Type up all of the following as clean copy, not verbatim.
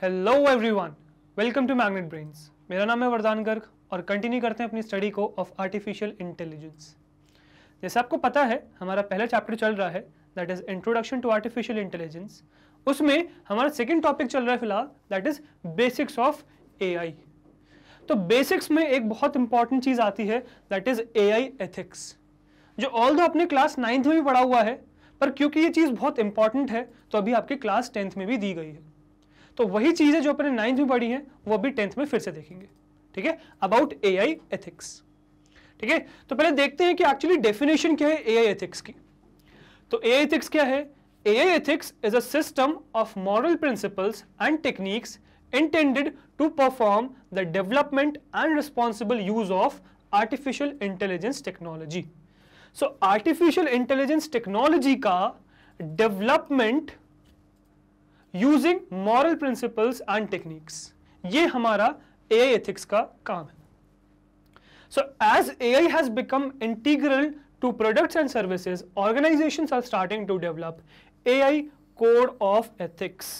Hello everyone, welcome to Magnet Brains. मेरा नाम है वरदान गर्ग और कंटिन्यू करते हैं अपनी स्टडी को ऑफ आर्टिफिशियल इंटेलिजेंस। जैसे आपको पता है हमारा पहला चैप्टर चल रहा है that is introduction to artificial intelligence. उसमें हमारा सेकंड टॉपिक चल रहा है फिलहाल that is basics of AI. तो बेसिक्स में एक बहुत इंपॉर्टेंट चीज आती है दैट इज एआई एथिक्स, जो ऑल्दो अपने क्लास 9th में भी पढ़ा हुआ है, पर क्योंकि ये चीज बहुत इंपॉर्टेंट है तो अभी आपके क्लास 10th में भी दी गई है। तो वही चीजें जो अपने 9th में पढ़ी हैं वो अभी 10th में फिर से देखेंगे। ठीक है, अबाउट एआई एथिक्स। ठीक है, तो पहले देखते हैं कि एक्चुअली डेफिनेशन क्या है एआई एथिक्स की। तो एआई एथिक्स क्या है? AI ethics is a system of moral principles and techniques intended to perform the development and responsible use of artificial intelligence technology. So artificial intelligence technology का development using moral principles and techniques, ये हमारा AI ethics का काम है। So as AI has become integral to products and services, organizations are starting to develop AI code of ethics.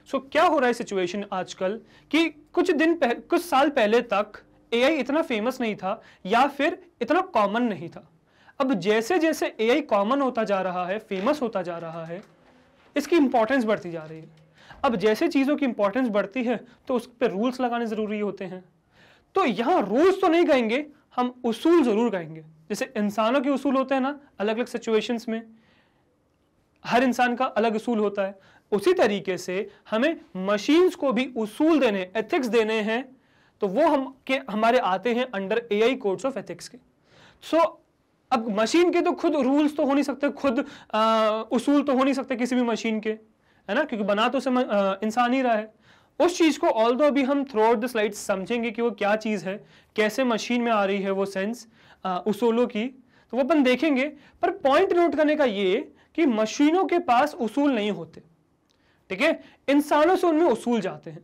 So क्या हो रहा है सिचुएशन आजकल कि कुछ साल पहले तक AI इतना फेमस नहीं था या फिर इतना कॉमन नहीं था। अब जैसे जैसे AI कॉमन होता जा रहा है, फेमस होता जा रहा है, इसकी इंपॉर्टेंस बढ़ती जा रही है। अब जैसे चीज़ों की इंपॉर्टेंस बढ़ती है तो उस पर रूल्स लगाने ज़रूरी होते हैं। तो यहाँ रूल्स तो नहीं कहेंगे, हम उसूल ज़रूर कहेंगे। जैसे इंसानों के उसूल होते हैं ना अलग अलग सिचुएशंस में, हर इंसान का अलग उसूल होता है, उसी तरीके से हमें मशीन्स को भी उसूल देने, एथिक्स देने हैं, तो वो हमारे आते हैं under AI codes of ethics के। सो अब मशीन के तो खुद रूल्स तो हो नहीं सकते, खुद उसूल तो हो नहीं सकते किसी भी मशीन के, है ना, क्योंकि बना तो इंसान ही रहा है। उस चीज को ऑल्दो अभी हम थ्रू आउट द स्लाइड्स समझेंगे कि वो क्या चीज है, कैसे मशीन में आ रही है वो सेंस उसूलों की, तो वो अपन देखेंगे। पर पॉइंट नोट करने का ये कि मशीनों के पास उसूल नहीं होते, ठीक है, इंसानों से उनमें उसूल जाते हैं।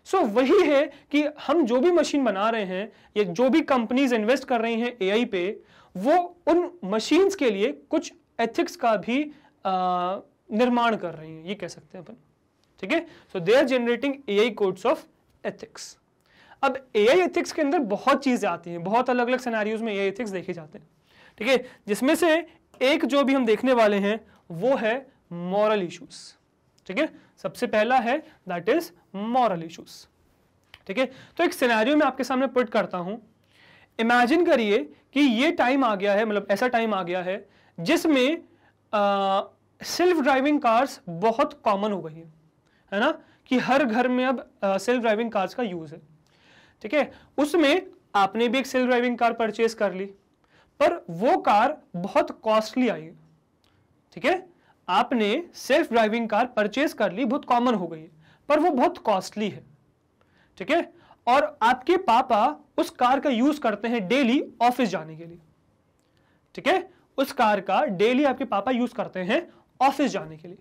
सो वही है कि हम जो भी मशीन बना रहे हैं या जो भी कंपनीज इन्वेस्ट कर रही हैं एआई पे, वो उन मशीन्स के लिए कुछ एथिक्स का भी निर्माण कर रही हैं, ये कह सकते हैं अपन। ठीक है, so they are generating AI codes of ethics. अब एआई एथिक्स के अंदर बहुत चीजें आती हैं, बहुत अलग अलग सिनेरियोज में एआई एथिक्स देखे जाते हैं। ठीक है, जिसमें से एक जो भी हम देखने वाले हैं वो है मॉरल इश्यूज। ठीक है, सबसे पहला है दैट इज मॉरल इश्यूज। ठीक है, तो एक सिनेरियो में आपके सामने पुट करता हूं। इमेजिन करिए कि ये टाइम आ गया है, मतलब ऐसा टाइम आ गया है जिसमें सेल्फ ड्राइविंग कार्स बहुत कॉमन हो गई है ना, कि हर घर में अब सेल्फ ड्राइविंग कार्स का यूज है। ठीक है, उसमें आपने भी एक सेल्फ ड्राइविंग कार परचेज कर ली, पर वो कार बहुत कॉस्टली आई। ठीक है, आपने सेल्फ ड्राइविंग कार परचेज कर ली, बहुत कॉमन हो गई है, पर वो बहुत कॉस्टली है। ठीक है, और आपके पापा उस कार का यूज करते हैं डेली ऑफिस जाने के लिए। ठीक है, उस कार का डेली आपके पापा यूज करते हैं ऑफिस जाने के लिए।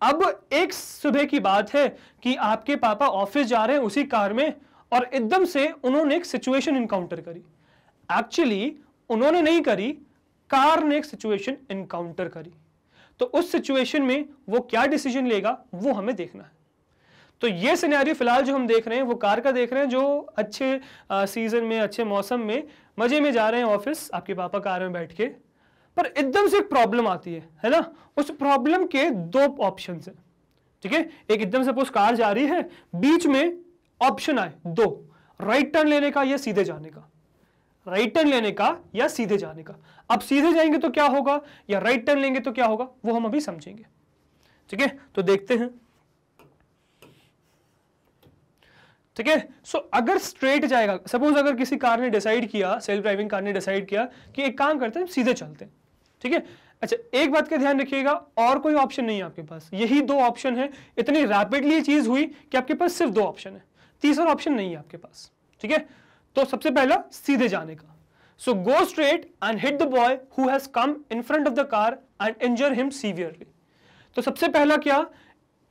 अब एक सुबह की बात है कि आपके पापा ऑफिस जा रहे हैं उसी कार में, और एकदम से उन्होंने एक सिचुएशन इनकाउंटर करी। एक्चुअली उन्होंने नहीं करी, कार ने एक सिचुएशन इनकाउंटर करी। तो उस सिचुएशन में वो क्या डिसीजन लेगा वो हमें देखना है। तो ये सिनेरियो फिलहाल जो हम देख रहे हैं वो कार का देख रहे हैं, जो अच्छे सीजन में, अच्छे मौसम में मजे में जा रहे हैं ऑफिस, आपके पापा कार में बैठ के। पर एकदम से एक प्रॉब्लम आती है ना, उस प्रॉब्लम के दो ऑप्शन है। ठीक है, एक एकदम से सपोज कार जा रही है, बीच में ऑप्शन आए दो, राइट टर्न लेने का या सीधे जाने का, राइट टर्न लेने का या सीधे जाने का। अब सीधे जाएंगे तो क्या होगा, या राइट टर्न लेंगे तो क्या होगा, वो हम अभी समझेंगे। ठीक है, तो देखते हैं। ठीक है, सो अगर स्ट्रेट जाएगा, सपोज अगर किसी कार ने डिसाइड किया, सेल्फ ड्राइविंग कार ने डिसाइड किया कि एक काम करते हैं सीधे चलते हैं। ठीक है, अच्छा एक बात का ध्यान रखिएगा, और कोई ऑप्शन नहीं है आपके पास, यही दो ऑप्शन है। इतनी रैपिडली चीज हुई कि आपके पास सिर्फ दो ऑप्शन है, तीसरा ऑप्शन नहीं है आपके पास। ठीक है, तो सबसे पहला सीधे जाने का। So go straight and hit the boy who has come in front of the car and injure him severely. तो सबसे पहला क्या,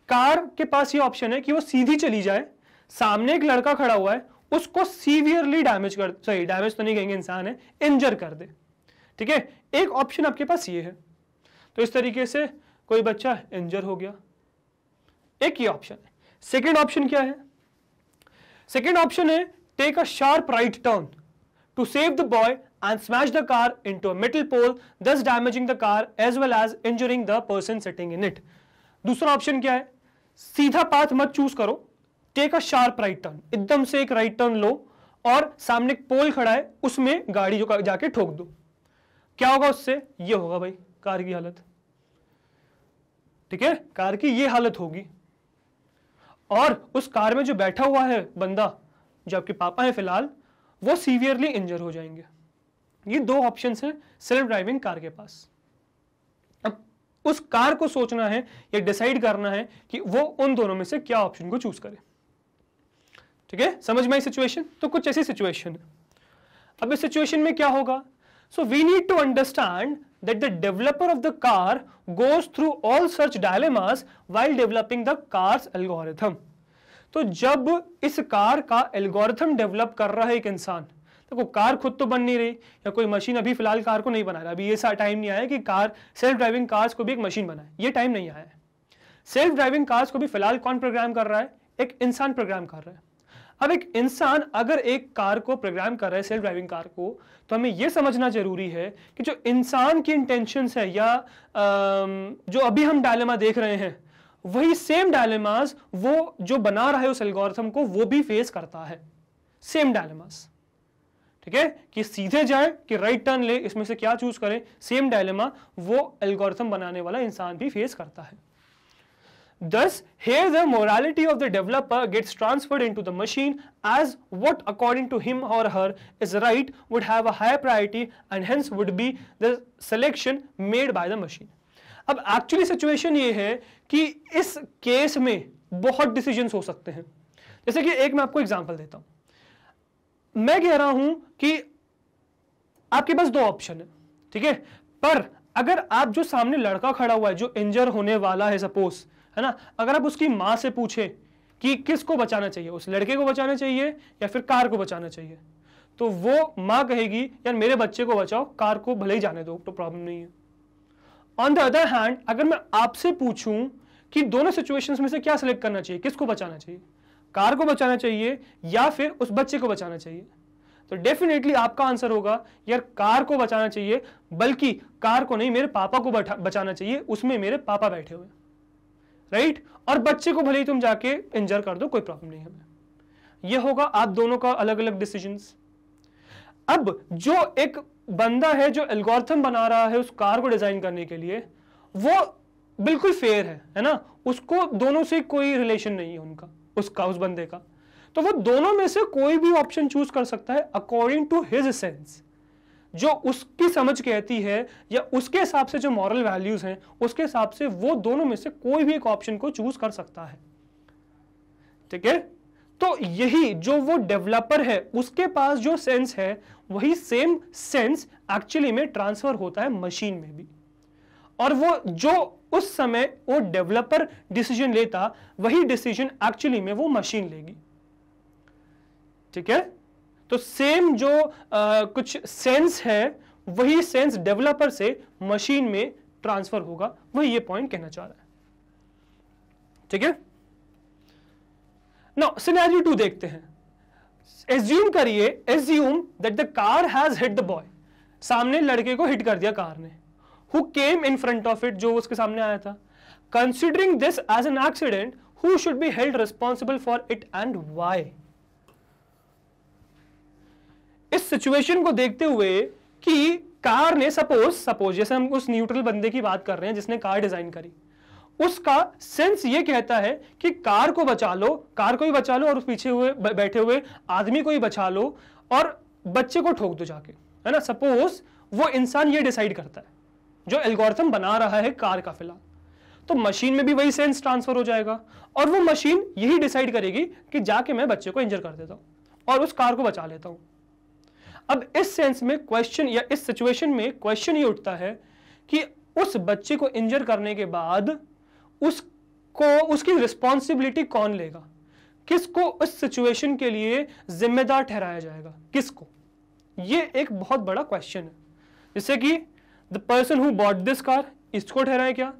कार के पास ये ऑप्शन है कि वो सीधी चली जाए, सामने एक लड़का खड़ा हुआ है, उसको सीवियरली डैमेज तो नहीं कहेंगे, इंसान है, इंजर कर दे। ठीक है, एक ऑप्शन आपके पास ये है। तो इस तरीके से कोई बच्चा इंजर हो गया, एक ही ऑप्शन है। सेकेंड ऑप्शन क्या है? सेकेंड ऑप्शन है take a sharp right turn to save the boy and smash the car into a metal pole, thus damaging the car as well as injuring the person sitting in it. दूसरा option क्या है? सीधा path मत choose करो, take a sharp right turn, एकदम से एक right turn लो और सामने एक पोल खड़ा है उसमें गाड़ी जो जाके ठोक दो। क्या होगा उससे? ये होगा भाई कार की हालत, ठीक है, कार की ये हालत होगी। और उस कार में जो बैठा हुआ है बंदा, जो आपके पापा है फिलहाल, वो सीवियरली इंजर हो जाएंगे। ये दो ऑप्शंस हैं सेल्फ ड्राइविंग कार के पास। अब उस कार को सोचना है या डिसाइड करना है कि वो उन दोनों में से क्या ऑप्शन को चूज करे। ठीक है, समझ में आई सिचुएशन? तो कुछ ऐसी सिचुएशन है। अब इस सिचुएशन में क्या होगा? So we need to understand that the developer of the car goes through all such dilemmas while developing the car's algorithm. तो जब इस कार का एल्गोरिथम डेवलप कर रहा है एक इंसान, देखो कार खुद तो बन नहीं रही या कोई मशीन अभी फिलहाल कार को नहीं बना रहा, अभी ये टाइम नहीं आया कि कार सेल्फ ड्राइविंग कार्स को भी एक मशीन बनाए, ये टाइम नहीं आया है। सेल्फ ड्राइविंग कार्स को भी फिलहाल कौन प्रोग्राम कर रहा है? एक इंसान प्रोग्राम कर रहा है। अब एक इंसान अगर एक कार को प्रोग्राम कर रहा है, सेल्फ ड्राइविंग कार को, तो हमें यह समझना जरूरी है कि जो इंसान की इंटेंशंस है या जो अभी हम डायलेमा देख रहे हैं, वही सेम डायलेमास वो जो बना रहा है उस एल्गोरिथम को वो भी फेस करता है, सेम डायलेमास। ठीक है, कि सीधे जाए कि राइट टर्न ले, इसमें से क्या चूज करें, सेम डायलेमा वो एल्गोरिथम बनाने वाला इंसान भी फेस करता है। Thus, here the morality of the developer gets transferred into the machine as what according to him or her is right would have a higher priority and hence would be the selection made by the machine. अब actually situation ये है कि इस case में बहुत decisions हो सकते हैं। जैसे कि एक मैं आपको एग्जांपल देता हूं, मैं कह रहा हूं कि आपके पास दो ऑप्शन है, ठीक है, पर अगर आप जो सामने लड़का खड़ा हुआ है जो इंजर होने वाला है सपोज, है ना, अगर आप उसकी मां से पूछे कि किसको बचाना चाहिए, उस लड़के को बचाना चाहिए या फिर कार को बचाना चाहिए, तो वो मां कहेगी यार मेरे बच्चे को बचाओ, कार को भले ही जाने दो, तो प्रॉब्लम नहीं है। ऑन द अदर हैंड अगर मैं आपसे पूछूं कि दोनों सिचुएशंस में से क्या सिलेक्ट करना चाहिए, किसको बचाना चाहिए, कार को बचाना चाहिए या फिर उस बच्चे को बचाना चाहिए, तो डेफिनेटली आपका आंसर होगा यार कार को बचाना चाहिए, बल्कि कार को नहीं मेरे पापा को बचाना चाहिए, उसमें मेरे पापा बैठे हुए, राइट, और बच्चे को भले ही तुम जाके इंजर कर दो, कोई प्रॉब्लम नहीं हमें। यह होगा आप दोनों का अलग अलग डिसीजंस। अब जो एक बंदा है जो एल्गोरिथम बना रहा है उस कार को डिजाइन करने के लिए, वो बिल्कुल फेयर है ना, उसको दोनों से कोई रिलेशन नहीं है उनका, उस बंदे का, तो वो दोनों में से कोई भी ऑप्शन चूज कर सकता है अकॉर्डिंग टू हिज सेंस, जो उसकी समझ कहती है या उसके हिसाब से जो मॉरल वैल्यूज हैं उसके हिसाब से वो दोनों में से कोई भी एक ऑप्शन को चूज कर सकता है। ठीक है, तो यही जो वो डेवलपर है उसके पास जो सेंस है वही सेम सेंस एक्चुअली में ट्रांसफर होता है मशीन में भी, और वो जो उस समय वो डेवलपर डिसीजन लेता वही डिसीजन एक्चुअली में वो मशीन लेगी। ठीक है, तो सेम जो कुछ सेंस है वही सेंस डेवलपर से मशीन में ट्रांसफर होगा, वही ये पॉइंट कहना चाह रहा है। ठीक है, नाउ सिनेरियो 2 देखते हैं। एज्यूम करिए, assume that the car has hit the boy, सामने लड़के को हिट कर दिया कार ने, who came in front of it, जो उसके सामने आया था। Considering this as an accident, who should be held responsible for it and why? इस सिचुएशन को देखते हुए कि कार ने सपोज जैसे हम उस न्यूट्रल बंदे की बात कर रहे हैं जिसने कार डिजाइन करी, उसका सेंस ये कहता है कि कार को बचा लो, कार को ही बचा लो और उस पीछे हुए बैठे हुए आदमी को ही बचा लो और बच्चे को ठोक दो जाके, है ना। सपोज वो इंसान ये डिसाइड करता है जो एल्गोरिथम बना रहा है कार का फिलहाल, तो मशीन में भी वही सेंस ट्रांसफर हो जाएगा और वो मशीन यही डिसाइड करेगी कि जाके मैं बच्चे को इंजर कर देता हूं और उस कार को बचा लेता हूं। अब इस सेंस में क्वेश्चन या इस सिचुएशन में क्वेश्चन ये उठता है कि उस बच्चे को इंजर करने के बाद उसकी रिस्पॉन्सिबिलिटी कौन लेगा, किसको उस सिचुएशन के लिए जिम्मेदार ठहराया जाएगा, किसको? ये एक बहुत बड़ा क्वेश्चन है। जैसे कि the person who bought this car, इसको ठहराए क्या,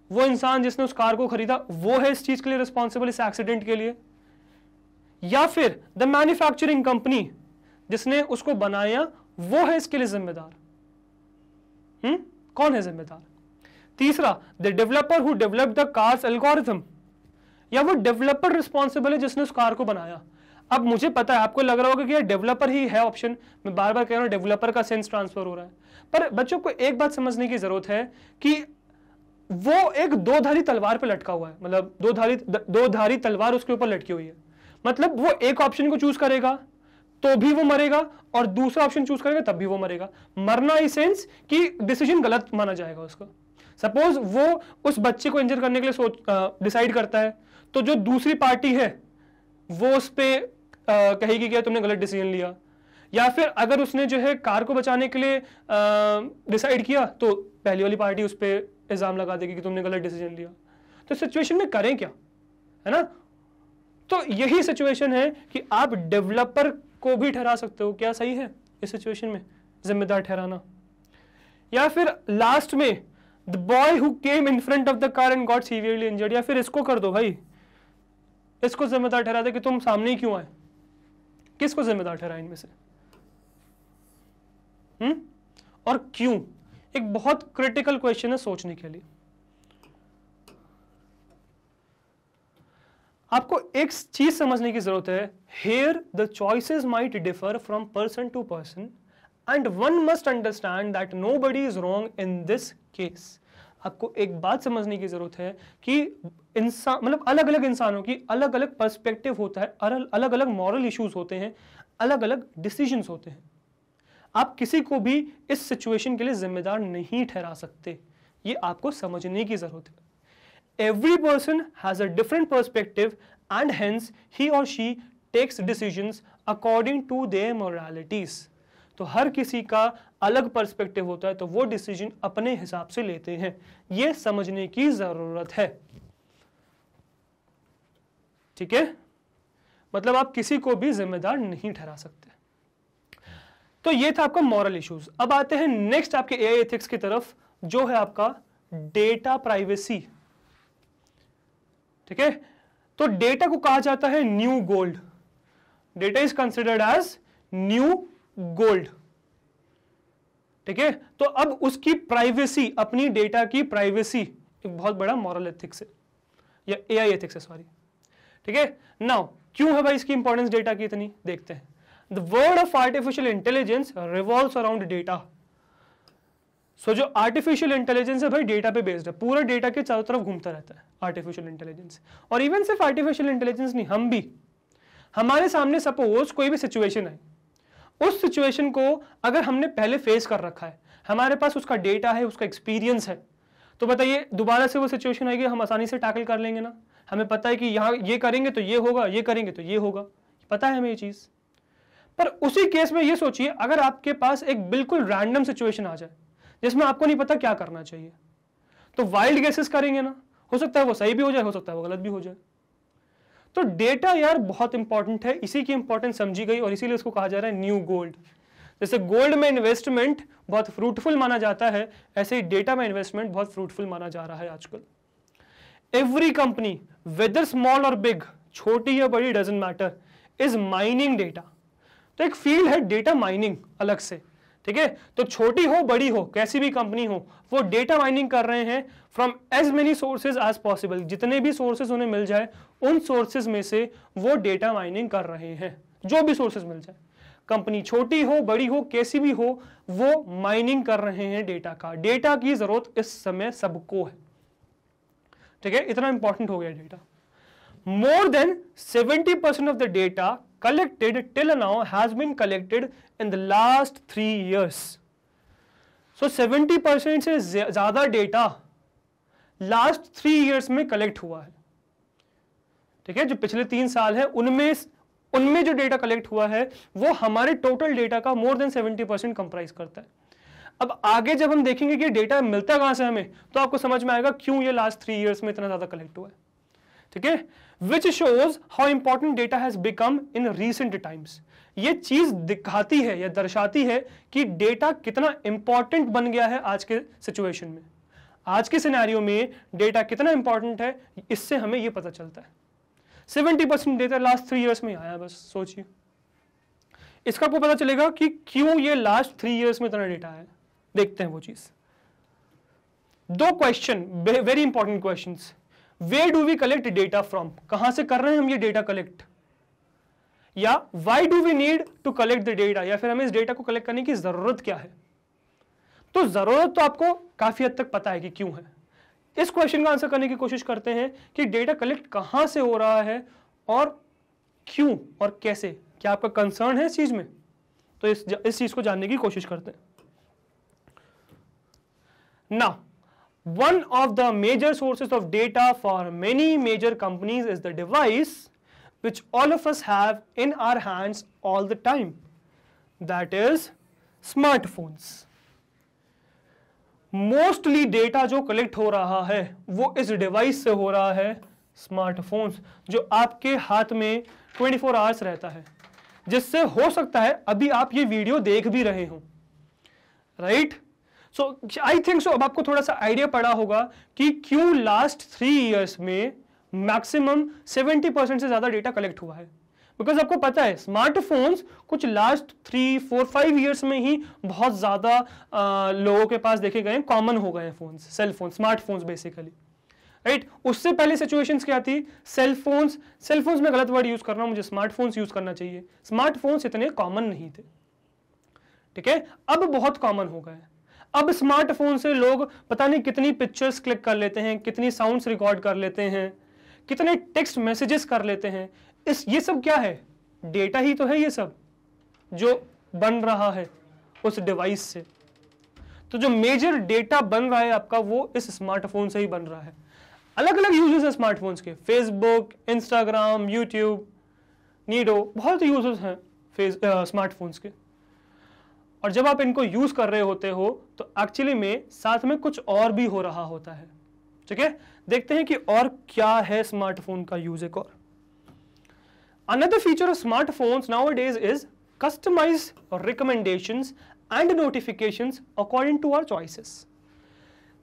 वो इंसान जिसने उस कार को खरीदा वो है इस चीज के लिए रिस्पॉन्सिबल, इस एक्सीडेंट के लिए, या फिर द मैन्युफैक्चरिंग कंपनी जिसने उसको बनाया वो है इसके लिए जिम्मेदार? कौन है जिम्मेदार? तीसरा, the developer who developed the cars algorithm, या वो डेवलपर रिस्पॉन्सिबल है जिसने उस कार को बनाया? अब मुझे पता है आपको लग रहा होगा कि यार डेवलपर ही है ऑप्शन, मैं बार बार कह रहा हूं डेवलपर का सेंस ट्रांसफर हो रहा है, पर बच्चों को एक बात समझने की जरूरत है कि वो एक दो-धारी तलवार पे लटका हुआ है, मतलब दो-धारी तलवार उसके ऊपर लटकी हुई है। मतलब वो एक ऑप्शन को चूज करेगा तो भी वो मरेगा और दूसरा ऑप्शन चूज करेगा तब भी वो मरेगा। मरना इस सेंस कि डिसीजन गलत माना जाएगा उसका। सपोज वो उस बच्चे को इंजर करने के लिए डिसाइड करता है, तो जो दूसरी पार्टी है वो उस पर कहेगी कि तुमने गलत डिसीजन लिया, या फिर अगर उसने जो है कार को बचाने के लिए डिसाइड किया तो पहली वाली पार्टी उस पर इल्जाम लगा देगी कि तुमने गलत डिसीजन लिया। तो सिचुएशन में करें क्या, है ना? तो यही सिचुएशन है कि आप डेवलपर को भी ठहरा सकते हो, क्या सही है इस सिचुएशन में जिम्मेदार ठहराना? या फिर लास्ट में the boy who came in front of the car and got severely injured, या फिर इसको कर दो भाई, इसको जिम्मेदार ठहरा दे कि तुम सामने ही क्यों आए। किसको जिम्मेदार ठहराए इनमें से? और क्यों? एक बहुत क्रिटिकल क्वेश्चन है सोचने के लिए। आपको एक चीज समझने की जरूरत है, here the choices might differ from person to person and one must understand that nobody is wrong in this case। आपको एक बात समझने की जरूरत है कि इंसान मतलब अलग अलग इंसानों की अलग अलग पर्सपेक्टिव होता है, अलग अलग मॉरल इश्यूज होते हैं, अलग अलग डिसीजंस होते हैं। आप किसी को भी इस सिचुएशन के लिए जिम्मेदार नहीं ठहरा सकते, ये आपको समझने की जरूरत है। Every person has a different perspective and hence he or she takes decisions according to their moralities। तो हर किसी का अलग पर्सपेक्टिव होता है तो वो डिसीजन अपने हिसाब से लेते हैं, ये समझने की जरूरत है। ठीक है, मतलब आप किसी को भी जिम्मेदार नहीं ठहरा सकते। तो ये था आपका मॉरल इश्यूज। अब आते हैं नेक्स्ट आपके एआई एथिक्स की तरफ, जो है आपका डेटा प्राइवेसी। ठीक है, तो डेटा को कहा जाता है new gold. Data is considered as new gold. ठीक है, तो अब उसकी प्राइवेसी, अपनी डेटा की प्राइवेसी एक बहुत बड़ा मॉरल एथिक्स है, या एआई एथिक्स है, सॉरी। ठीक है, नाउ क्यों है भाई इसकी इंपॉर्टेंस डेटा की इतनी, देखते हैं। The world of artificial intelligence revolves around data. So जो आर्टिफिशियल इंटेलिजेंस है भाई डेटा पे बेस्ड है, पूरा डेटा के चारों तरफ घूमता रहता है आर्टिफिशियल इंटेलिजेंस। और इवन सिर्फ आर्टिफिशियल इंटेलिजेंस नहीं, हम भी, हमारे सामने सपोज कोई भी सिचुएशन है, उस सिचुएशन को अगर हमने पहले फेस कर रखा है, हमारे पास उसका डेटा है, उसका एक्सपीरियंस है, तो बताइए दोबारा से वो सिचुएशन आएगी, हम आसानी से टैकल कर लेंगे ना। हमें पता है कि यहाँ ये करेंगे तो ये होगा, ये करेंगे तो ये होगा, पता है हमें ये चीज। पर उसी केस में ये सोचिए, अगर आपके पास एक बिल्कुल रैंडम सिचुएशन आ जाए जिसमें आपको नहीं पता क्या करना चाहिए, तो वाइल्ड गेसेस करेंगे ना, हो सकता है वो सही भी हो जाए, हो सकता है वो गलत भी हो जाए। तो डेटा यार बहुत इंपॉर्टेंट है, इसी की इंपॉर्टेंस समझी गई और इसीलिए इसको कहा जा रहा है न्यू गोल्ड। जैसे गोल्ड में इन्वेस्टमेंट बहुत फ्रूटफुल माना जाता है, ऐसे ही डेटा में इन्वेस्टमेंट बहुत फ्रूटफुल माना जा रहा है आजकल। एवरी कंपनी वेदर स्मॉल और बिग, छोटी या बड़ी doesn't matter, is mining data. तो एक फील्ड है डेटा माइनिंग अलग से। ठीक है, तो छोटी हो बड़ी हो कैसी भी कंपनी हो, वो डेटा माइनिंग कर रहे हैं from as many sources as possible. जितने भी सोर्सेज उन्हें मिल जाए उन सोर्सेज में से वो डेटा माइनिंग कर रहे हैं, जो भी सोर्सेज मिल जाए। कंपनी छोटी हो बड़ी हो कैसी भी हो, वो माइनिंग कर रहे हैं डेटा का। डेटा की जरूरत इस समय सबको है। ठीक है, इतना इंपॉर्टेंट हो गया data. More than 70% of the data collected till now has been collected in the last 3 years. So 70% से ज्यादा डेटा लास्ट 3 years में कलेक्ट हुआ है। ठीक है, जो पिछले 3 साल है उनमें जो डेटा कलेक्ट हुआ है वो हमारे टोटल डेटा का मोर देन 70% कंप्राइज करता है। अब आगे जब हम देखेंगे कि डेटा मिलता कहां से हमें, तो आपको समझ में आएगा क्यों ये लास्ट 3 years में इतना ज्यादा कलेक्ट हुआ है। ठीक है, which shows how important data has become in recent times। ये चीज दिखाती है या दर्शाती है कि डेटा कितना इंपॉर्टेंट बन गया है आज के सिचुएशन में। आज के सिनेरियो में डेटा कितना इंपॉर्टेंट है इससे हमें ये पता चलता है। 70% डेटा लास्ट 3 ईयर्स में आया, बस सोचिए। इसका आपको पता चलेगा कि क्यों ये लास्ट 3 ईयर्स में इतना डेटा है। देखते हैं वो चीज। 2 question, very important questions. Where do we collect data from, कहां से कर रहे हैं हम ये डेटा कलेक्ट, या why do we need to collect the data, या फिर हमें इस डेटा को कलेक्ट करने की जरूरत क्या है। तो जरूरत तो आपको काफी हद तक पता है कि क्यों है। इस क्वेश्चन का आंसर करने की कोशिश करते हैं कि डेटा कलेक्ट कहां से हो रहा है और क्यों और कैसे। क्या आपका कंसर्न है इस चीज में? तो इस चीज को जानने की कोशिश करते हैं। Now, one of the major sources of data for many major companies is the device which all of us have in our hands all the time, that is smartphones. Mostly data जो collect हो रहा है वो इस device से हो रहा है, स्मार्टफोन्स, जो आपके हाथ में 24 आवर्स रहता है, जिससे हो सकता है अभी आप ये वीडियो देख भी रहे हो, right? So I think so अब आपको थोड़ा सा आइडिया पड़ा होगा कि क्यों लास्ट 3 ईयर्स में मैक्सिमम 70% से ज्यादा डेटा कलेक्ट हुआ है। बिकॉज आपको पता है स्मार्टफोन्स कुछ लास्ट 3, 4, 5 ईयर्स में ही बहुत ज्यादा लोगों के पास देखे गए, कॉमन हो गए phones, cell phone, smartphones basically, right? उससे पहले सिचुएशंस क्या थी? सेल फोन्स में गलत वर्ड यूज कर रहा हूं, मुझे स्मार्टफोन्स यूज करना चाहिए। स्मार्टफोन्स इतने कॉमन नहीं थे, ठीक है? अब बहुत कॉमन हो गए। अब स्मार्टफोन से लोग पता नहीं कितनी पिक्चर्स क्लिक कर लेते हैं, कितनी साउंड्स रिकॉर्ड कर लेते हैं, कितने टेक्स्ट मैसेजेस कर लेते हैं। ये सब क्या है? डेटा ही तो है ये सब जो बन रहा है उस डिवाइस से। तो जो मेजर डेटा बन रहा है आपका वो इस स्मार्टफोन से ही बन रहा है। अलग अलग यूजेस हैं स्मार्टफोन्स के, फेसबुक, इंस्टाग्राम, यूट्यूब, नीडो, बहुत यूजेस हैं स्मार्टफोन्स के। और जब आप इनको यूज कर रहे होते हो तो एक्चुअली में साथ में कुछ और भी हो रहा होता है, ठीक है? देखते हैं कि और क्या है स्मार्टफोन का यूज एक और। Another feature of smartphones nowadays is customized recommendations and notifications according to our choices.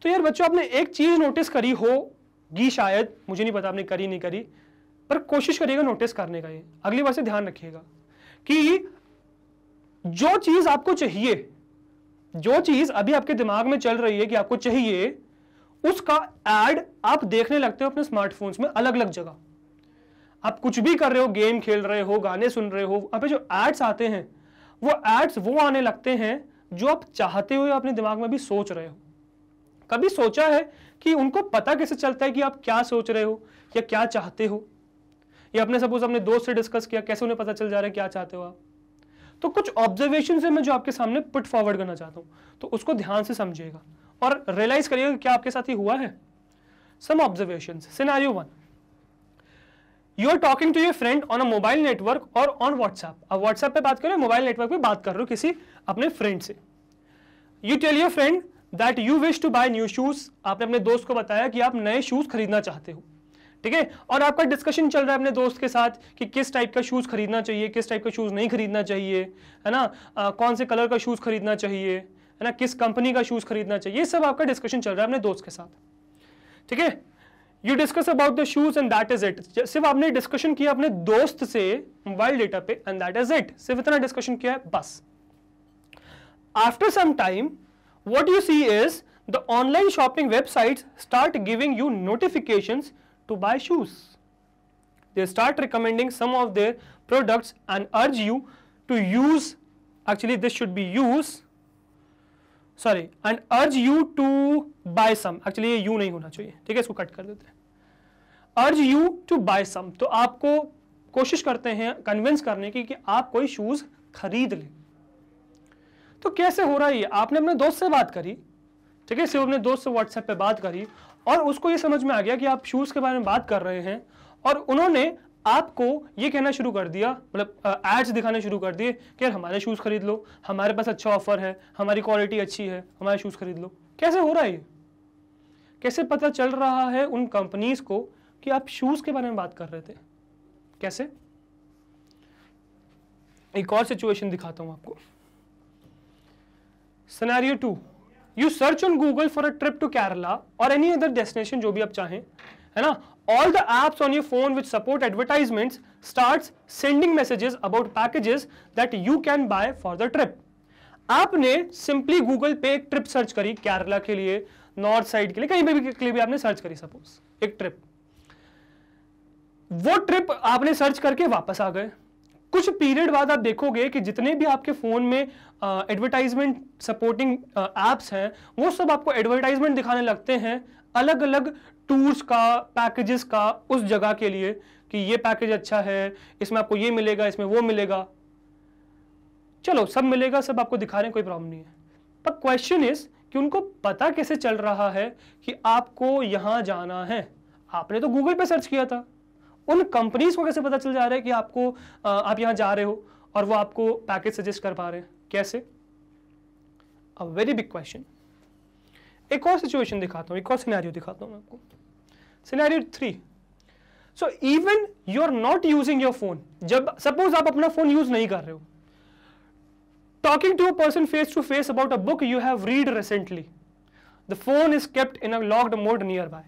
तो यार बच्चों, आपने एक चीज नोटिस करी होगी शायद, मुझे नहीं पता आपने करी नहीं करी, पर कोशिश करिएगा नोटिस करने का। ये अगली बार से ध्यान रखिएगा कि जो चीज आपको चाहिए, जो चीज अभी आपके दिमाग में चल रही है कि आपको चाहिए, उसका एड आप देखने लगते हो अपने स्मार्टफोन्स में अलग अलग जगह। आप कुछ भी कर रहे हो, गेम खेल रहे हो, गाने सुन रहे हो, वहां पे जो एड्स आते हैं वो एड्स वो आने लगते हैं जो आप चाहते हो या अपने दिमाग में भी सोच रहे हो। कभी सोचा है कि उनको पता कैसे चलता है कि आप क्या सोच रहे हो या क्या चाहते हो? या अपने सपोज अपने दोस्त से डिस्कस किया, कैसे उन्हें पता चल जा रहा है क्या चाहते हो आप? तो कुछ ऑब्जर्वेशन है मैं जो आपके सामने पुट फॉरवर्ड करना चाहता हूं, तो उसको ध्यान से समझिएगा और रियलाइज करिएगा कि क्या आपके साथ ही हुआ है। Some observations. Scenario 1, you are talking to your friend on a mobile network और ऑन व्हाट्सएप। अब व्हाट्सएप पे बात कर रहे हो, मोबाइल नेटवर्क पे बात कर रहे हो किसी अपने फ्रेंड से। You tell your friend that you wish to buy new shoes. आपने अपने दोस्त को बताया कि आप नए शूज खरीदना चाहते हो, ठीक है? और आपका डिस्कशन चल रहा है अपने दोस्त के साथ कि किस टाइप का शूज खरीदना चाहिए, किस टाइप का शूज नहीं खरीदना चाहिए, है ना? कौन से कलर का शूज खरीदना चाहिए, है ना? किस कंपनी का शूज खरीदना चाहिए, ये सब आपका डिस्कशन चल रहा है अपने दोस्त के साथ, ठीक है? You discuss about the shoes and that is it. सिर्फ आपने डिस्कशन किया अपने दोस्त से मोबाइल डेटा पे एंड दैट इज इट, सिर्फ इतना डिस्कशन किया है बस। After some time what you see is the online shopping websites start giving you notifications to buy shoes. They start recommending some of their products and urge you to use, actually this should be use, sorry, and urge you to buy some. Actually ये you नहीं होना चाहिए, ठीक है? इसको cut कर देते हैं। urge you to buy some, तो आपको कोशिश करते हैं कन्विंस करने की कि आप कोई शूज खरीद लें। तो कैसे हो रहा है ये? आपने अपने दोस्त से बात करी, ठीक है? सिर्फ अपने दोस्त से व्हाट्सएप पे बात करी और उसको ये समझ में आ गया कि आप शूज के बारे में बात कर रहे हैं और उन्होंने आपको ये कहना शुरू कर दिया, मतलब एड्स दिखाने शुरू कर दिए कि यार हमारे शूज खरीद लो, हमारे पास अच्छा ऑफर है, हमारी क्वालिटी अच्छी है, हमारे शूज खरीद लो। कैसे हो रहा है ये? कैसे पता चल रहा है उन कंपनीज को कि आप शूज के बारे में बात कर रहे थे? कैसे? एक और सिचुएशन दिखाता हूं आपको। Scenario 2, you search on Google for a trip to Kerala और एनी अदर डेस्टिनेशन जो भी आप चाहें, है ना, all the apps on your phone which support advertisements starts sending messages about packages that you can buy for the trip. आपने simply Google पे एक ट्रिप सर्च करी केरला के लिए, नॉर्थ साइड के लिए, कहीं भी के लिए भी आपने सर्च करी, सपोज एक ट्रिप, वो ट्रिप आपने सर्च करके वापस आ गए। कुछ पीरियड बाद आप देखोगे कि जितने भी आपके फोन में एडवर्टाइजमेंट सपोर्टिंग एप्स हैं वो सब आपको एडवर्टाइजमेंट दिखाने लगते हैं अलग अलग टूर्स का, पैकेजेस का उस जगह के लिए कि ये पैकेज अच्छा है, इसमें आपको ये मिलेगा, इसमें वो मिलेगा। चलो सब मिलेगा, सब आपको दिखा रहे हैं, कोई प्रॉब्लम नहीं है, पर क्वेश्चन इज कि उनको पता कैसे चल रहा है कि आपको यहां जाना है? आपने तो गूगल पे सर्च किया था, उन कंपनीज को कैसे पता चल जा रहा है कि आपको आप यहां जा रहे हो और वो आपको पैकेज सजेस्ट कर पा रहे हैं? कैसे? A very big question. एक और सिचुएशन दिखाता हूं, एक और सिनेरियो दिखाता हूं आपको। Scenario 3। So even you are not using your phone, जब सपोज आप अपना फोन यूज नहीं कर रहे हो, talking to a person face to face about a book you have read recently, the phone is kept in a locked mode nearby.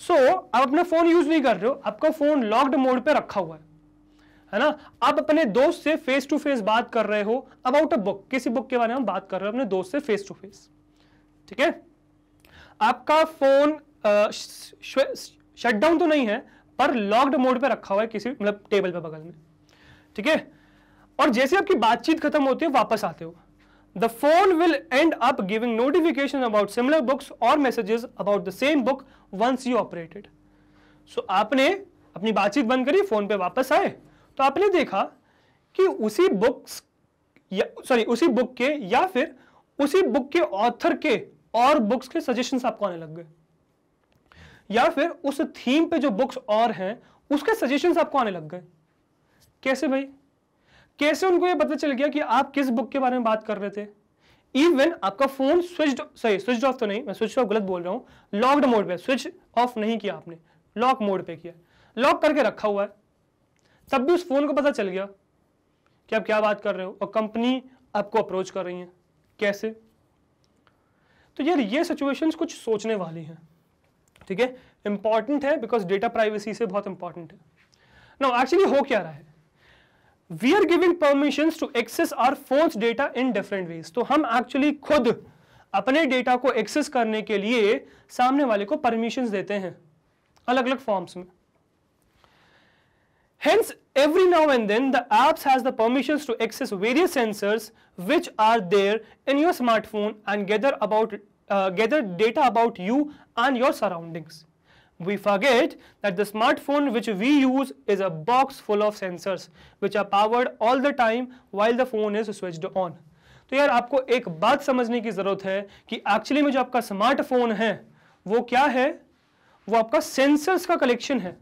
So आप अपना phone use नहीं कर रहे हो, आपका फोन लॉक्ड मोड पे रखा हुआ है ना, आप अपने दोस्त से फेस टू फेस बात कर रहे हो अबाउट अ बुक, किसी बुक के बारे में बात कर रहे हो अपने दोस्त से फेस टू फेस, ठीक है? आपका फोन शट डाउन तो नहीं है पर लॉक्ड मोड पे रखा हुआ है किसी मतलब टेबल पे बगल में, ठीक है? और जैसे आपकी बातचीत खत्म होती है, वापस आते हो, the phone will end up giving notification about similar books और messages about the same book once you operated. So आपने अपनी बातचीत बंद करी, फोन पे वापस आए, तो आपने देखा कि उसी बुक के या फिर उसी बुक के ऑथर के और बुक्स के सजेशंस आपको आने लग गए, या फिर उस थीम पे जो बुक्स और हैं उसके सजेशंस आपको आने लग गए। कैसे भाई? कैसे उनको ये पता चल गया कि आप किस बुक के बारे में बात कर रहे थे? इवन आपका फोन स्विच ऑफ तो नहीं, मैं स्विच ऑफ गलत बोल रहा हूं, लॉक्ड मोड पे, स्विच ऑफ नहीं किया आपने, लॉक मोड पे किया, लॉक करके रखा हुआ है, तब भी उस फोन को पता चल गया कि आप क्या बात कर रहे हो और कंपनी आपको अप्रोच कर रही है। कैसे? तो यार ये सिचुएशंस कुछ सोचने वाली हैं, ठीक है? इंपॉर्टेंट है बिकॉज डेटा प्राइवेसी से बहुत इंपॉर्टेंट है। नाउ एक्चुअली हो क्या रहा है, we are giving permissions to access our phones data in different ways. तो हम एक्चुअली खुद अपने डेटा को एक्सेस करने के लिए सामने वाले को परमिशंस देते हैं अलग अलग फॉर्म्स में। Hence, every now and then, the apps has the permissions to access various sensors which are there in your smartphone and gather data about you and your surroundings. We forget that the smartphone which we use is a box full of sensors which are powered all the time while the phone is switched on. तो यार आपको एक बात समझने की जरूरत है कि एक्चुअली में जो आपका स्मार्टफोन है वो क्या है? वो आपका सेंसर्स का कलेक्शन है।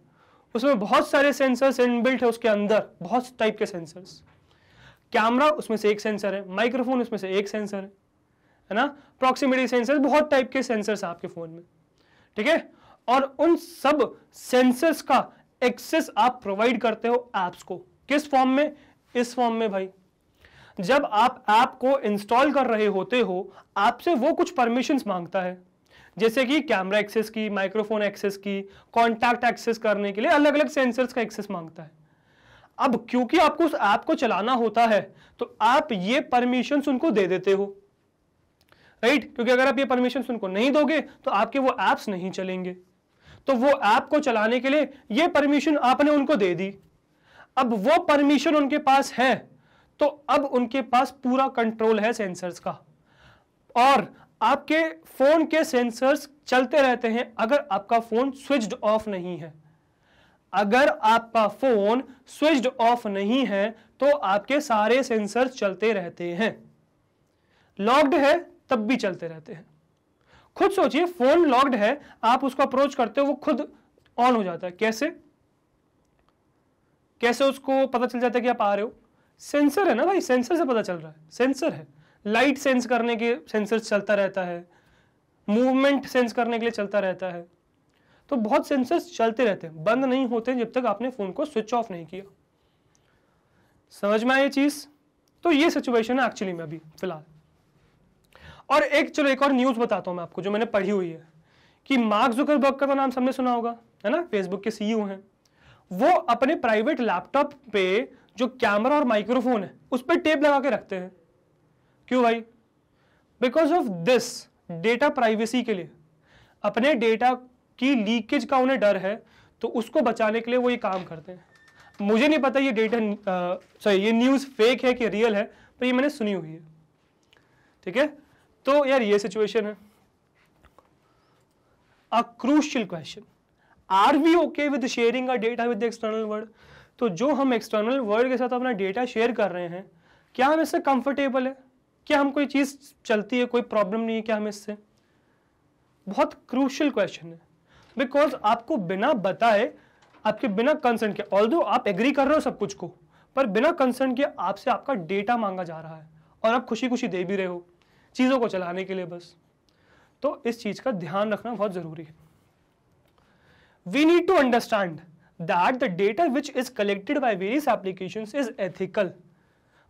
उसमें बहुत सारे सेंसर्स इनबिल्ट है, उसके अंदर बहुत टाइप के सेंसर्स। कैमरा उसमें से एक सेंसर है, माइक्रोफोन उसमें से एक सेंसर है ना, प्रॉक्सिमिटी सेंसर, बहुत टाइप के सेंसर्स हैं आपके फोन में, ठीक है? और उन सब सेंसर्स का एक्सेस आप प्रोवाइड करते हो एप्स को। किस फॉर्म में? इस फॉर्म में भाई। जब आप ऐप को इंस्टॉल कर रहे होते हो, आपसे वो कुछ परमिशंस मांगता है, जैसे कि कैमरा एक्सेस की, माइक्रोफोन एक्सेस की, कॉन्टैक्ट एक्सेस करने के लिए अलग अलग सेंसर्स का एक्सेस मांगता है। अब क्योंकि आपको उस ऐप को चलाना होता है तो आप ये परमिशंस उनको दे देते हो, राइट? क्योंकि अगर आप ये परमिशंस उनको नहीं दोगे तो आपके वो ऐप्स नहीं चलेंगे। तो वो ऐप को चलाने के लिए ये परमिशन आपने उनको दे दी। अब वो परमिशन उनके पास है तो अब उनके पास पूरा कंट्रोल है सेंसर्स का, और आपके फोन के सेंसर्स चलते रहते हैं अगर आपका फोन स्विच्ड ऑफ नहीं है। अगर आपका फोन स्विच्ड ऑफ नहीं है तो आपके सारे सेंसर्स चलते रहते हैं, लॉक्ड है तब भी चलते रहते हैं। खुद सोचिए, फोन लॉक्ड है, आप उसको अप्रोच करते हो, वो खुद ऑन हो जाता है। कैसे? कैसे उसको पता चल जाता है कि आप आ रहे हो? सेंसर है ना भाई, सेंसर से पता चल रहा है, सेंसर है। लाइट सेंस करने के सेंसर चलता रहता है, मूवमेंट सेंस करने के लिए चलता रहता है, तो बहुत सेंसर्स चलते रहते हैं, बंद नहीं होते जब तक आपने फोन को स्विच ऑफ नहीं किया। समझ में आया ये चीज? तो ये सिचुएशन है एक्चुअली में अभी फिलहाल। और एक और न्यूज बताता हूं मैं आपको जो मैंने पढ़ी हुई है कि मार्क जुकरबर्ग का तो नाम सबने सुना होगा, है ना, फेसबुक के सीईओ हैं। वो अपने प्राइवेट लैपटॉप पे जो कैमरा और माइक्रोफोन है उस पर टेप लगा के रखते हैं। क्यों भाई? Because of this, data privacy के लिए, अपने डेटा की लीकेज का उन्हें डर है, तो उसको बचाने के लिए वो ये काम करते हैं। मुझे नहीं पता ये ये न्यूज़ फेक है कि रियल है, पर ये मैंने सुनी हुई है। ठीक है, तो यार ये सिचुएशन है। A crucial question, are we okay with sharing a data with external world? तो जो हम एक्सटर्नल वर्ल्ड के साथ अपना डेटा शेयर कर रहे हैं, क्या हम इससे कंफर्टेबल है? क्या हम कोई चीज़ चलती है, कोई प्रॉब्लम नहीं है क्या हमें इससे? बहुत क्रूशियल क्वेश्चन है, बिकॉज आपको बिना बताए, आपके बिना कंसर्न के, ऑल्दो आप एग्री कर रहे हो सब कुछ को, पर बिना कंसर्न के आपसे आपका डेटा मांगा जा रहा है और आप खुशी खुशी दे भी रहे हो चीज़ों को चलाने के लिए बस। तो इस चीज़ का ध्यान रखना बहुत ज़रूरी है। We need to understand that the data which is collected by various applications is ethical.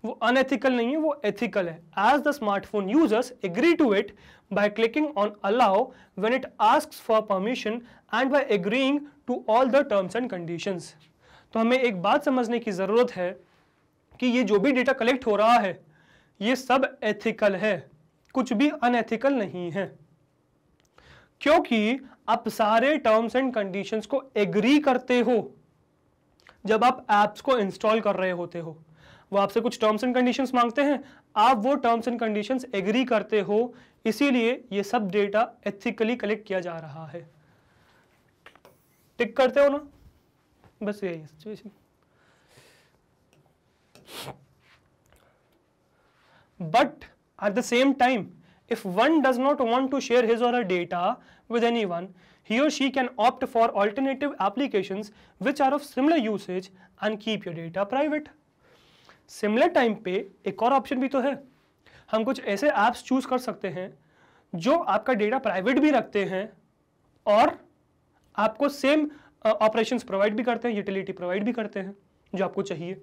वो अनएथिकल नहीं है, वो एथिकल है, as the smartphone users agree to it by clicking on allow when it asks for permission and by agreeing to all the terms and conditions। तो हमें एक बात समझने की ज़रूरत है कि ये जो भी डेटा कलेक्ट हो रहा है ये सब एथिकल है, कुछ भी अनएथिकल नहीं है, क्योंकि आप सारे टर्म्स एंड कंडीशंस को एग्री करते हो जब आप एप्स को इंस्टॉल कर रहे होते हो। वो आपसे कुछ टर्म्स एंड कंडीशंस मांगते हैं, आप वो टर्म्स एंड कंडीशंस एग्री करते हो, इसीलिए ये सब डेटा एथिकली कलेक्ट किया जा रहा है। टिक करते हो ना? बस यही है situation. But at the same time, if one does not want to share his or her data with anyone, he or she can opt for alternative applications which are of similar usage and keep your data private। Similar time पे एक और option भी तो है, हम कुछ ऐसे apps choose कर सकते हैं जो आपका डेटा प्राइवेट भी रखते हैं और आपको सेम ऑपरेशंस प्रोवाइड भी करते हैं, यूटिलिटी प्रोवाइड भी करते हैं जो आपको चाहिए।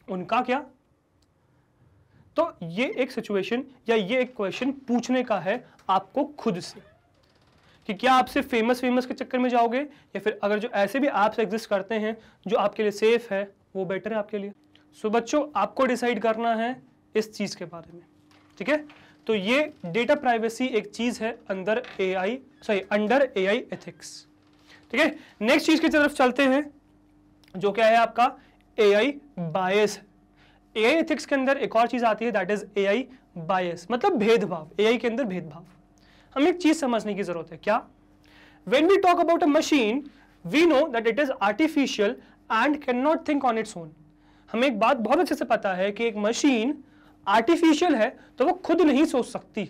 उनका क्या? तो ये एक सिचुएशन या ये एक क्वेश्चन पूछने का है आपको खुद से कि क्या आप सिर्फ फेमस के चक्कर में जाओगे, या फिर अगर जो ऐसे भी ऐप्स एग्जिस्ट करते हैं जो आपके लिए सेफ है वो बेटर है आपके लिए। सो बच्चों, आपको डिसाइड करना है इस चीज के बारे में। ठीक है, तो ये डेटा प्राइवेसी एक चीज है अंडर एआई एथिक्स। ठीक है, नेक्स्ट चीज की तरफ चलते हैं जो क्या है आपका एआई बायस। एआई एथिक्स के अंदर एक और चीज आती है, दैट इज एआई बायस, मतलब भेदभाव। एआई के अंदर भेदभाव। हमें एक चीज समझने की जरूरत है। क्या? When we talk about a machine, we know that it is artificial and can not think on its own. हमें एक बात बहुत अच्छे से पता है कि एक मशीन आर्टिफिशियल है तो वो खुद नहीं सोच सकती।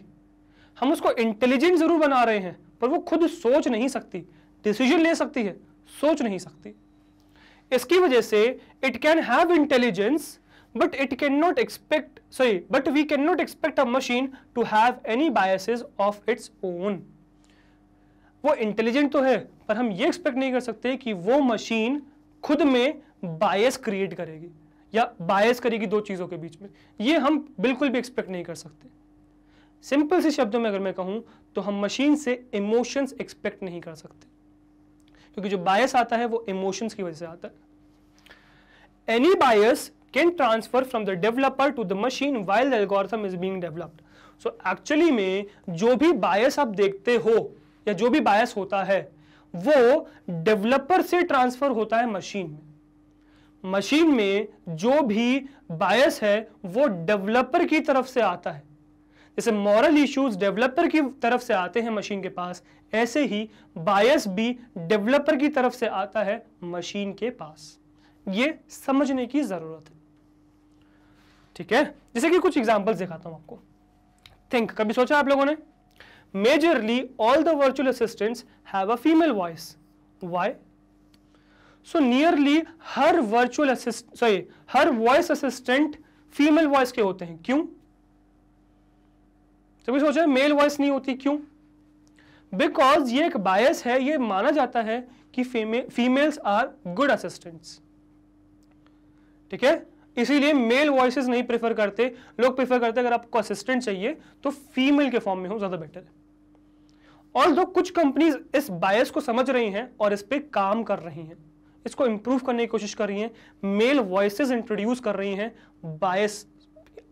हम उसको इंटेलिजेंट जरूर बना रहे हैं पर वो खुद सोच नहीं सकती, डिसीजन ले सकती है, सोच नहीं सकती। इसकी वजह से it can have intelligence but we cannot expect a machine to have any biases of its own। वो इंटेलिजेंट तो है पर हम ये एक्सपेक्ट नहीं कर सकते कि वो मशीन खुद में बायस क्रिएट करेगी या बायस करेगी दो चीजों के बीच में। ये हम बिल्कुल भी एक्सपेक्ट नहीं कर सकते। सिंपल सी शब्दों में अगर मैं कहूं तो हम मशीन से इमोशंस एक्सपेक्ट नहीं कर सकते, क्योंकि जो बायस आता है वो इमोशंस की वजह से आता है। Any bias can transfer from the developer to the machine while the algorithm is being developed। So actually में जो भी bias आप देखते हो या जो भी bias होता है वो developer से transfer होता है machine में। machine में जो भी bias है वो developer की तरफ से आता है। जैसे moral issues developer की तरफ से आते हैं machine के पास, ऐसे ही bias भी developer की तरफ से आता है machine के पास। ये समझने की जरूरत है। ठीक है, जैसे कि कुछ एग्जांपल्स दिखाता हूं आपको। थिंक, कभी सोचा आप लोगों ने? Majorly all the virtual assistants have a female voice. Why? So nearly her her voice assistant female voice के होते हैं। क्यों? कभी सोचा मेल वॉइस नहीं होती? क्यों? बिकॉज ये एक बायस है, ये माना जाता है कि फीमेल्स आर गुड असिस्टेंट्स। ठीक है, इसीलिए मेल वॉइसेस नहीं प्रेफर करते, लोग प्रेफर करते हैं अगर आपको असिस्टेंट चाहिए तो फीमेल के फॉर्म में हो, ज्यादा बेटर है। ऑल्दो कुछ कंपनीज इस बायस को समझ रही हैं और इस पे काम कर रही हैं, इसको इंप्रूव करने की कोशिश कर रही हैं, मेल वॉइसेस इंट्रोड्यूस कर रही हैं बायस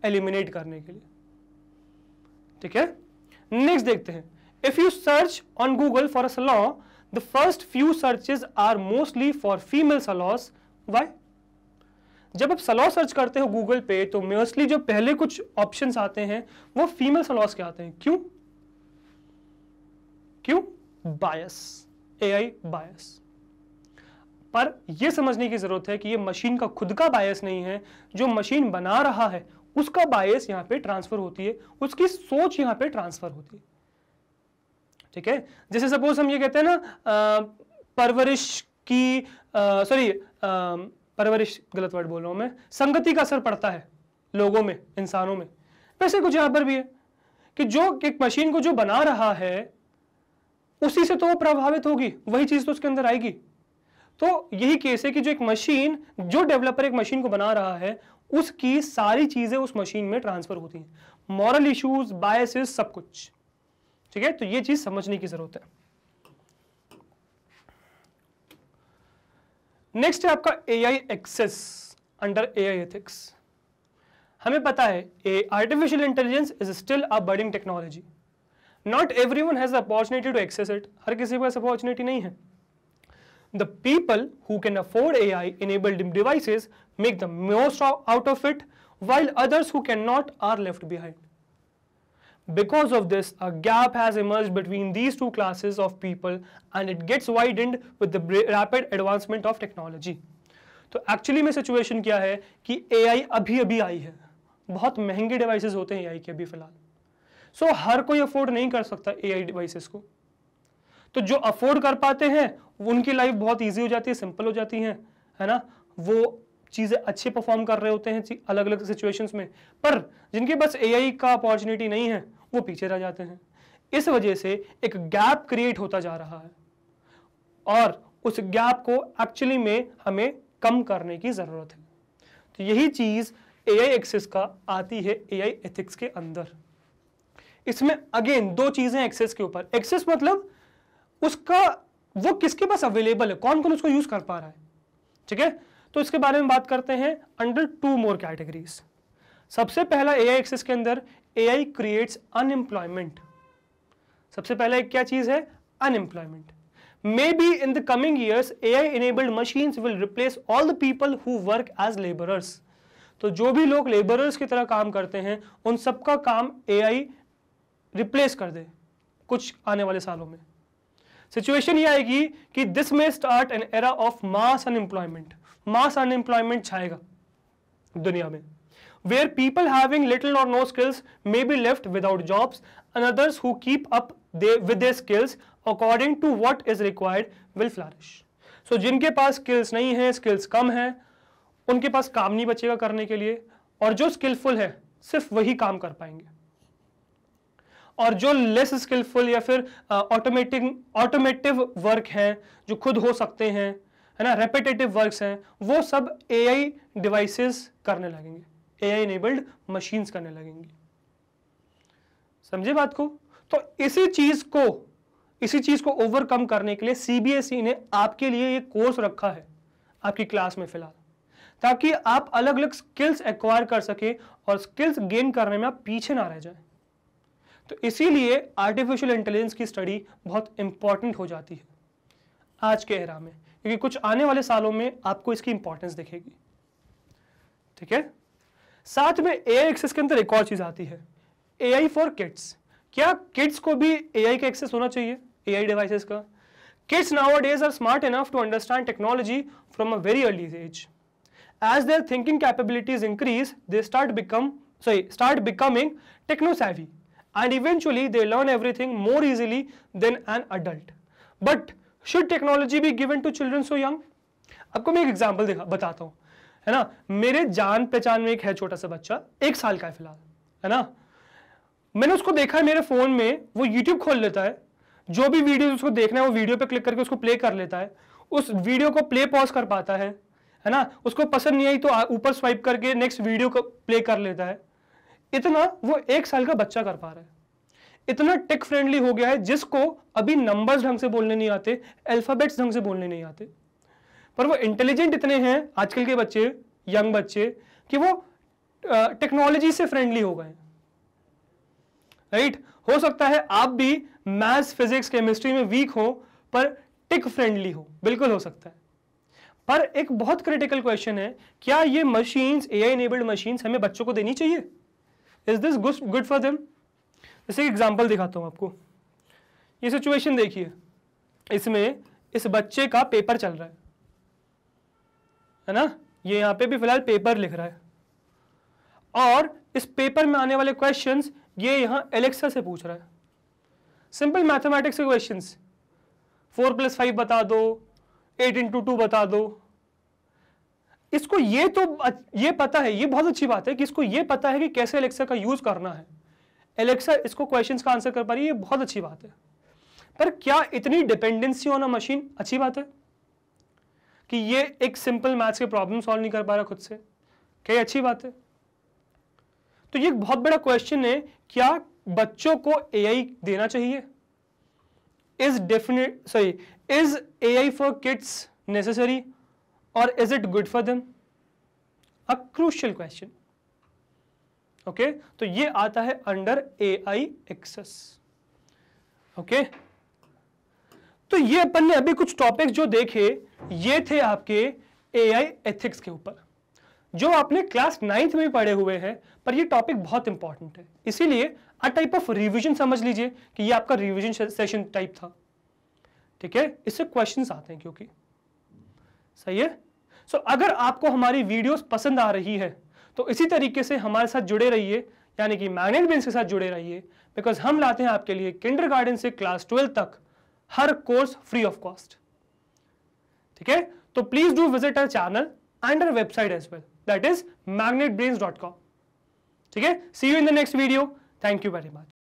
एलिमिनेट करने के लिए। ठीक है, नेक्स्ट देखते हैं। If you search on Google for a salon, the first few searches are mostly for female salons. Why? जब आप सलॉ सर्च करते हो गूगल पे तो मोस्टली जो पहले कुछ ऑप्शंस आते हैं वो फीमेल सलॉस के आते हैं। क्यों? क्यों? बायस, एआई बायस। पर यह समझने की जरूरत है कि यह मशीन का खुद का बायस नहीं है, जो मशीन बना रहा है उसका बायस यहां पे ट्रांसफर होती है, उसकी सोच यहां पे ट्रांसफर होती है। ठीक है, जैसे सपोज हम ये कहते हैं ना परवरिश की परवरिश गलत वर्ड बोल रहा हूं मैं, संगति का असर पड़ता है लोगों में, इंसानों में, वैसे कुछ यहां पर भी है कि जो एक मशीन को जो बना रहा है उसी से तो वो प्रभावित होगी, वही चीज तो उसके अंदर आएगी। तो यही केस है कि जो एक मशीन, जो डेवलपर एक मशीन को बना रहा है उसकी सारी चीजें उस मशीन में ट्रांसफर होती हैं, मॉरल इश्यूज, बायसेस, सब कुछ। ठीक है, तो ये चीज समझने की जरूरत है। नेक्स्ट है आपका AI access under AI ethics. हमें पता है artificial intelligence is still a budding technology, not everyone has the opportunity to access it, हर किसी को ऐसी अपॉर्चुनिटी नहीं है। The people who can afford AI-enabled devices make the most out of it, while others who cannot are left behind. Because of this, a gap has emerged between these two classes of people, and it gets widened with the rapid advancement of technology. तो actually में situation क्या है कि AI अभी अभी आई है, बहुत महंगे डिवाइसेस होते हैं AI के अभी फिलहाल, सो हर कोई अफोर्ड नहीं कर सकता AI डिवाइसेस को। तो जो अफोर्ड कर पाते हैं उनकी लाइफ बहुत इजी हो जाती है, सिंपल हो जाती है ना, वो चीजें अच्छे परफॉर्म कर रहे होते हैं अलग अलग सिचुएशंस में। पर जिनके पास एआई का अपॉर्चुनिटी नहीं है वो पीछे रह जाते हैं। इस वजह से एक गैप क्रिएट होता जा रहा है और उस गैप को एक्चुअली में हमें कम करने की जरूरत है। तो यही चीज एआई एक्सेस का आती है एआई एथिक्स के अंदर। इसमें अगेन दो चीजें एक्सेस के ऊपर, एक्सेस मतलब उसका वो किसके पास अवेलेबल है, कौन कौन उसको यूज कर पा रहा है। ठीक है, तो इसके बारे में बात करते हैं अंडर टू मोर कैटेगरीज। सबसे पहला एआई एक्सेस के अंदर एआई क्रिएट्स अनएम्प्लॉयमेंट। सबसे पहला एक क्या चीज है? Unemployment. Maybe in the coming years AI enabled machines will replace all the people who work as labourers. तो जो भी लोग लेबरर्स की तरह काम करते हैं उन सबका काम एआई रिप्लेस कर दे कुछ आने वाले सालों में। सिचुएशन ये आएगी कि this may start an era of mass unemployment. Mass unemployment छाएगा दुनिया में, where people having little or no skills may be left without jobs and others who keep up with their skills according to what is required will flourish. So जिनके पास skills नहीं है, skills कम है, उनके पास काम नहीं बचेगा करने के लिए, और जो स्किलफुल है सिर्फ वही काम कर पाएंगे, और जो लेस स्किलफुल या फिर ऑटोमेटिव वर्क हैं जो खुद हो सकते हैं, है ना, रेपिटेटिव वर्क्स हैं, वो सब एआई डिवाइसेस करने लगेंगे, एआई इनेबल्ड मशीन्स करने लगेंगी। समझे बात को? तो इसी चीज को ओवरकम करने के लिए सीबीएसई ने आपके लिए एक कोर्स रखा है आपकी क्लास में फिलहाल, ताकि आप अलग अलग स्किल्स एक्वायर कर सके और स्किल्स गेन करने में आप पीछे ना रह जाए। तो इसीलिए आर्टिफिशियल इंटेलिजेंस की स्टडी बहुत इंपॉर्टेंट हो जाती है आज के एरा में, क्योंकि कुछ आने वाले सालों में आपको इसकी इंपॉर्टेंस दिखेगी। ठीक है, साथ में एआई एक्सेस के अंदर एक और चीज आती है, एआई फॉर किड्स। क्या किड्स को भी एआई का एक्सेस होना चाहिए, एआई डिवाइसेस का? Kids nowadays are smart enough to understand technology from a very early age. As their thinking capabilities increase, they start becoming techno savvy, and eventually they learn everything more easily than an adult. But should technology be given to children so young? आपको मैं एक example बताता हूँ, है ना। मेरे जान पहचान में एक है छोटा सा बच्चा, 1 साल का है फिलहाल, है ना। मैंने उसको देखा है मेरे फोन में, वो YouTube खोल लेता है, जो भी वीडियो उसको देखना है वो वीडियो पे क्लिक करके उसको प्ले कर लेता है, उस वीडियो को प्ले पॉज कर पाता है है ना, उसको पसंद नहीं आई तो ऊपर स्वाइप करके नेक्स्ट वीडियो को प्ले कर लेता है। इतना वो 1 साल का बच्चा कर पा रहा है, इतना टेक फ्रेंडली हो गया है जिसको अभी नंबर्स ढंग से बोलने नहीं आते, अल्फाबेट्स ढंग से बोलने नहीं आते, पर वो इंटेलिजेंट इतने हैं आजकल के बच्चे, यंग बच्चे, कि वो टेक्नोलॉजी से फ्रेंडली हो गए। राइट, हो सकता है आप भी मैथ्स, फिजिक्स, केमिस्ट्री में वीक हो पर टेक फ्रेंडली हो, बिल्कुल हो सकता है। पर एक बहुत क्रिटिकल क्वेश्चन है, क्या ये मशीन्स, एआई इनेबल्ड मशीन्स हमें बच्चों को देनी चाहिए? Is this good for them? जैसे एग्जांपल दिखाता हूं आपको। ये सिचुएशन देखिए, इसमें इस बच्चे का पेपर चल रहा है ना, ये यहां पे भी फिलहाल पेपर लिख रहा है, और इस पेपर में आने वाले क्वेश्चंस ये यहां एलेक्सा से पूछ रहा है। सिंपल मैथमेटिक्स के क्वेश्चंस, 4 + 5 बता दो, 8 × 2 बता दो। इसको ये पता है, ये बहुत अच्छी बात है कि इसको ये पता है कि कैसे एलेक्सा का यूज करना है। एलेक्सा इसको क्वेश्चंस का आंसर कर पा रही है, ये बहुत अच्छी बात है। पर क्या इतनी डिपेंडेंसी ऑन अ मशीन अच्छी बात है कि ये एक सिंपल मैथ्स के प्रॉब्लम सॉल्व नहीं कर पा रहा खुद से? क्या ये अच्छी बात है? तो ये एक बहुत बड़ा क्वेश्चन है, क्या बच्चों को एआई देना चाहिए? Is AI for kids necessary और is it good for them? A crucial question. Okay, तो ये आता है अंडर एआई एक्सेस। ओके, तो ये अपन ने अभी कुछ टॉपिक्स जो देखे, ये थे आपके एआई एथिक्स के ऊपर, जो आपने क्लास 9th में पढ़े हुए हैं, पर ये टॉपिक बहुत इंपॉर्टेंट है, इसीलिए अ टाइप ऑफ रिवीजन समझ लीजिए कि ये आपका रिवीजन सेशन टाइप था। ठीक है, इससे क्वेश्चंस आते हैं क्योंकि, सही है। सो अगर आपको हमारी वीडियोस पसंद आ रही है तो इसी तरीके से हमारे साथ जुड़े रहिए, यानी कि मैग्नेट ब्रेन्स के साथ जुड़े रहिए, बिकॉज हम लाते हैं आपके लिए किंडरगार्टन से क्लास 12 तक हर कोर्स फ्री ऑफ कॉस्ट। ठीक है, तो please do visit our channel and our website as well, that is magnetbrains.com। ठीक है, see you in the next video, thank you very much.